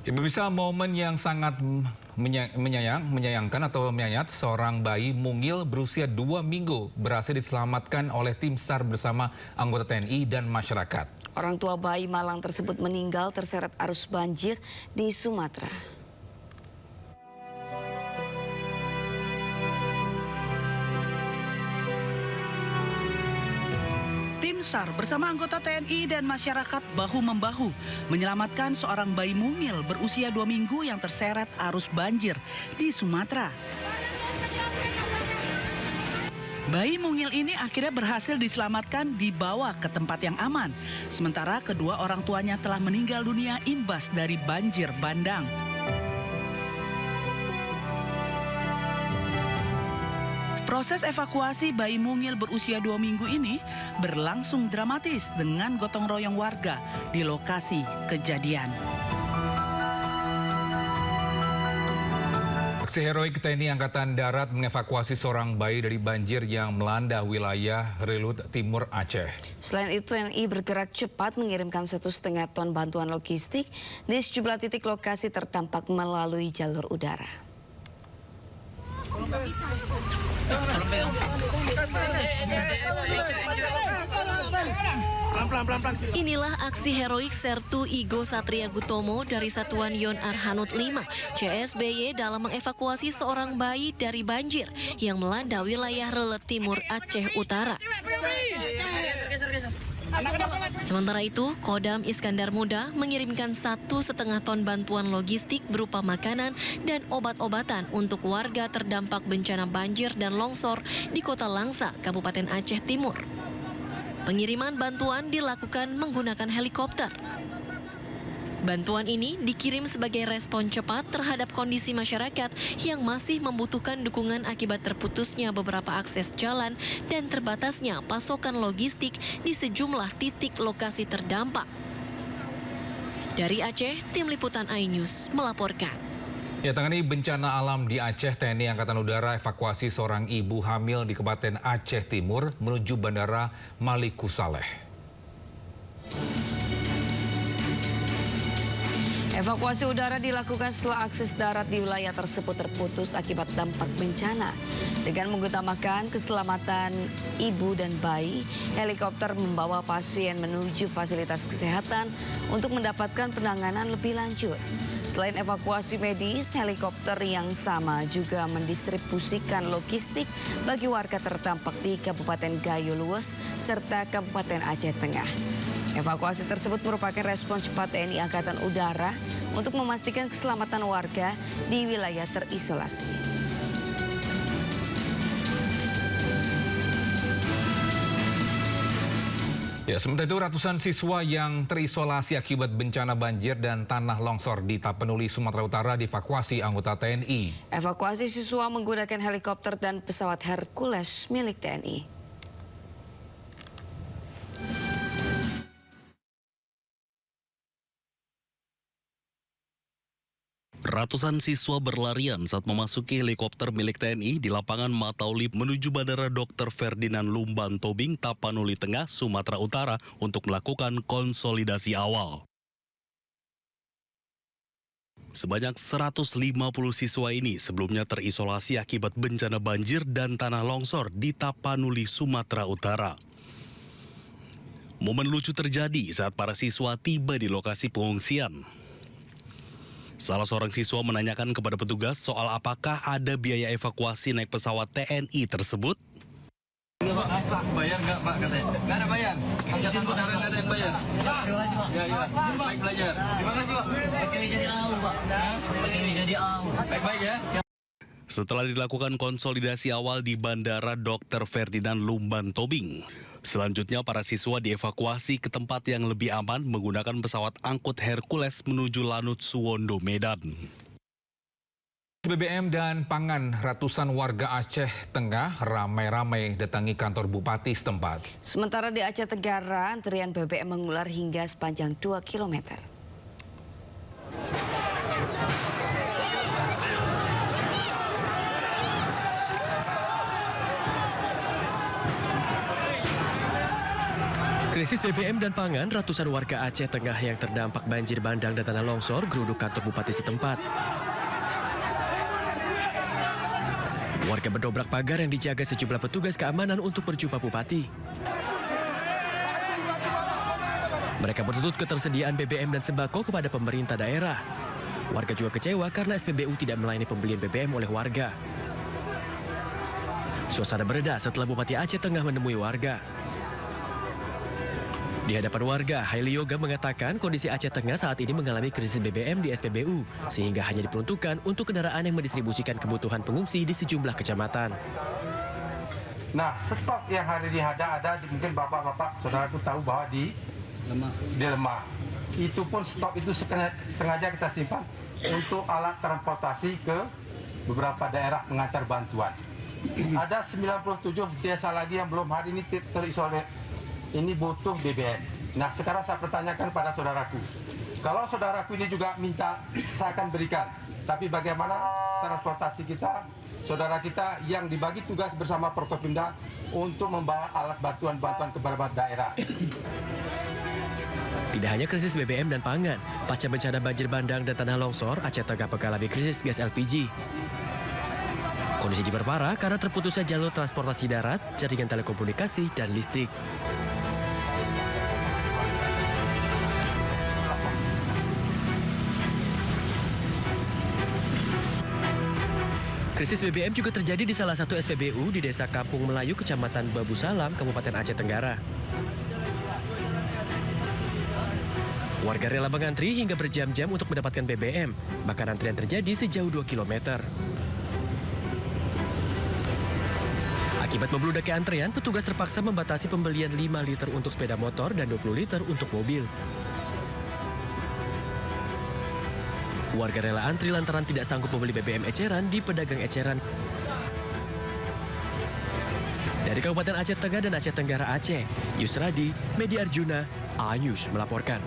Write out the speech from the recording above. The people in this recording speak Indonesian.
Ibu bisa momen yang sangat menyayangkan atau menyayat seorang bayi mungil berusia 2 minggu berhasil diselamatkan oleh tim SAR bersama anggota TNI dan masyarakat. Orang tua bayi malang tersebut meninggal terseret arus banjir di Sumatera. Tim SAR bersama anggota TNI dan masyarakat bahu-membahu menyelamatkan seorang bayi mungil berusia 2 minggu yang terseret arus banjir di Sumatera. Bayi mungil ini akhirnya berhasil diselamatkan dibawa ke tempat yang aman. Sementara kedua orang tuanya telah meninggal dunia imbas dari banjir bandang. Proses evakuasi bayi mungil berusia 2 minggu ini berlangsung dramatis dengan gotong royong warga di lokasi kejadian. Aksi heroik TNI Angkatan Darat mengevakuasi seorang bayi dari banjir yang melanda wilayah Relut, Timur Aceh. Selain itu, TNI bergerak cepat mengirimkan 1,5 ton bantuan logistik di sejumlah titik lokasi terdampak melalui jalur udara. Inilah aksi heroik Sertu Igo Satria Gutomo dari Satuan Yon Arhanud 5 CSBY dalam mengevakuasi seorang bayi dari banjir yang melanda wilayah Relet Timur Aceh Utara. Sementara itu, Kodam Iskandar Muda mengirimkan 1,5 ton bantuan logistik berupa makanan dan obat-obatan untuk warga terdampak bencana banjir dan longsor di Kota Langsa, Kabupaten Aceh Timur. Pengiriman bantuan dilakukan menggunakan helikopter. Bantuan ini dikirim sebagai respon cepat terhadap kondisi masyarakat yang masih membutuhkan dukungan akibat terputusnya beberapa akses jalan dan terbatasnya pasokan logistik di sejumlah titik lokasi terdampak. Dari Aceh, Tim Liputan iNews melaporkan. Ya, tangani bencana alam di Aceh, TNI Angkatan Udara evakuasi seorang ibu hamil di Kabupaten Aceh Timur menuju Bandara Maliku Saleh. Evakuasi udara dilakukan setelah akses darat di wilayah tersebut terputus akibat dampak bencana. Dengan mengutamakan keselamatan ibu dan bayi, helikopter membawa pasien menuju fasilitas kesehatan untuk mendapatkan penanganan lebih lanjut. Selain evakuasi medis, helikopter yang sama juga mendistribusikan logistik bagi warga terdampak di Kabupaten Gayo Luwes serta Kabupaten Aceh Tengah. Evakuasi tersebut merupakan respons cepat TNI Angkatan Udara untuk memastikan keselamatan warga di wilayah terisolasi. Ya, sementara itu ratusan siswa yang terisolasi akibat bencana banjir dan tanah longsor di Tapanuli, Sumatera Utara dievakuasi anggota TNI. Evakuasi siswa menggunakan helikopter dan pesawat Hercules milik TNI. Ratusan siswa berlarian saat memasuki helikopter milik TNI di lapangan Matauli menuju Bandara Dr. Ferdinand Lumban Tobing, Tapanuli Tengah, Sumatera Utara untuk melakukan konsolidasi awal. Sebanyak 150 siswa ini sebelumnya terisolasi akibat bencana banjir dan tanah longsor di Tapanuli, Sumatera Utara. Momen lucu terjadi saat para siswa tiba di lokasi pengungsian. Salah seorang siswa menanyakan kepada petugas soal apakah ada biaya evakuasi naik pesawat TNI tersebut. Bayar nggak Pak katanya? Nggak ada bayar. Angkatan Udara nggak ada yang bayar. Terima kasih Pak. Ya. Baik belajar. Terima kasih Pak. Pakai jadi AU Pak. Pakai jadi AU. Baik ya. Setelah dilakukan konsolidasi awal di Bandara Dr. Ferdinand Lumban Tobing, selanjutnya para siswa dievakuasi ke tempat yang lebih aman menggunakan pesawat angkut Hercules menuju Lanut Suwondo, Medan. BBM dan pangan ratusan warga Aceh Tengah ramai-ramai datangi kantor bupati setempat. Sementara di Aceh Tenggara, antrian BBM mengular hingga sepanjang 2 km. Krisis BBM dan pangan, ratusan warga Aceh Tengah yang terdampak banjir bandang dan tanah longsor geruduk kantor bupati setempat. Warga berdobrak pagar yang dijaga sejumlah petugas keamanan untuk berjumpa bupati. Mereka bertuntut ketersediaan BBM dan sembako kepada pemerintah daerah. Warga juga kecewa karena SPBU tidak melayani pembelian BBM oleh warga. Suasana bereda setelah Bupati Aceh Tengah menemui warga. Di hadapan warga, Haili Yoga mengatakan kondisi Aceh Tengah saat ini mengalami krisis BBM di SPBU, sehingga hanya diperuntukkan untuk kendaraan yang mendistribusikan kebutuhan pengungsi di sejumlah kecamatan. Nah, stok yang hari ini ada mungkin bapak-bapak, saudaraku tahu bahwa di Lemah. Itu pun stok itu sengaja kita simpan untuk alat transportasi ke beberapa daerah mengantar bantuan. Ada 97 desa lagi yang belum hari ini terisolir. Ini butuh BBM. Nah, sekarang saya pertanyakan pada saudaraku. Kalau saudaraku ini juga minta, saya akan berikan. Tapi bagaimana transportasi kita, saudara kita yang dibagi tugas bersama Forkopimda untuk membawa alat bantuan-bantuan ke beberapa daerah. Tidak hanya krisis BBM dan pangan, pasca bencana banjir bandang dan tanah longsor, Aceh Tengah mengalami krisis gas LPG. Kondisi diperparah karena terputusnya jalur transportasi darat, jaringan telekomunikasi, dan listrik. Krisis BBM juga terjadi di salah satu SPBU di Desa Kampung Melayu, Kecamatan Babu Salam, Kabupaten Aceh Tenggara. Warga rela mengantri hingga berjam-jam untuk mendapatkan BBM, bahkan antrian terjadi sejauh 2 km. Akibat membludaknya antrean, petugas terpaksa membatasi pembelian 5 liter untuk sepeda motor dan 20 liter untuk mobil. Warga rela antri lantaran tidak sanggup membeli BBM eceran di pedagang eceran. Dari Kabupaten Aceh Tengah dan Aceh Tenggara Aceh, Yusradi, Media Arjuna, A News melaporkan.